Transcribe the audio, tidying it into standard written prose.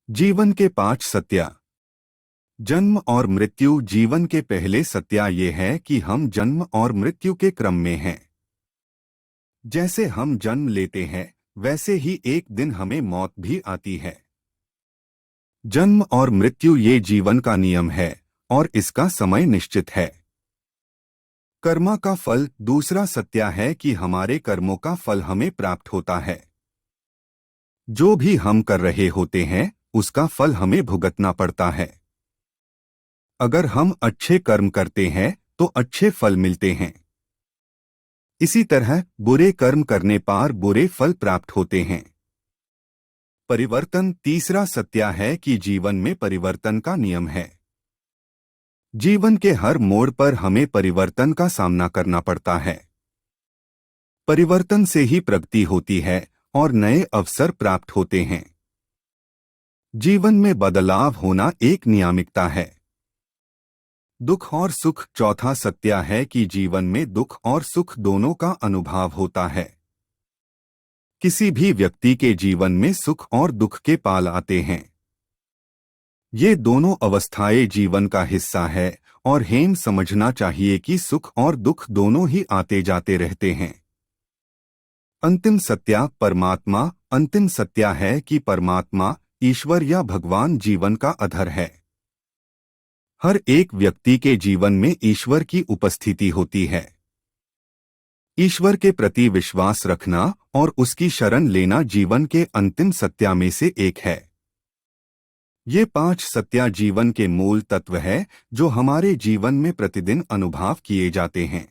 जीवन के 5 सत्य। जन्म और मृत्यु। जीवन के पहले सत्या ये है कि हम जन्म और मृत्यु के क्रम में हैं। जैसे हम जन्म लेते हैं वैसे ही एक दिन हमें मौत भी आती है। जन्म और मृत्यु ये जीवन का नियम है और इसका समय निश्चित है। कर्मा का फल। दूसरा सत्य है कि हमारे कर्मों का फल हमें प्राप्त होता है। जो भी हम कर रहे होते हैं उसका फल हमें भुगतना पड़ता है। अगर हम अच्छे कर्म करते हैं तो अच्छे फल मिलते हैं। इसी तरह बुरे कर्म करने पर बुरे फल प्राप्त होते हैं। परिवर्तन। तीसरा सत्य है कि जीवन में परिवर्तन का नियम है। जीवन के हर मोड़ पर हमें परिवर्तन का सामना करना पड़ता है। परिवर्तन से ही प्रगति होती है और नए अवसर प्राप्त होते हैं। जीवन में बदलाव होना एक नियमिकता है। दुख और सुख। चौथा सत्य है कि जीवन में दुख और सुख दोनों का अनुभव होता है। किसी भी व्यक्ति के जीवन में सुख और दुख के पाल आते हैं। ये दोनों अवस्थाएं जीवन का हिस्सा है और हमें समझना चाहिए कि सुख और दुख दोनों ही आते जाते रहते हैं। अंतिम सत्य। परमात्मा। अंतिम सत्य है कि परमात्मा, ईश्वर या भगवान जीवन का आधार है। हर एक व्यक्ति के जीवन में ईश्वर की उपस्थिति होती है। ईश्वर के प्रति विश्वास रखना और उसकी शरण लेना जीवन के अंतिम सत्य में से एक है। ये 5 सत्य जीवन के मूल तत्व है जो हमारे जीवन में प्रतिदिन अनुभव किए जाते हैं।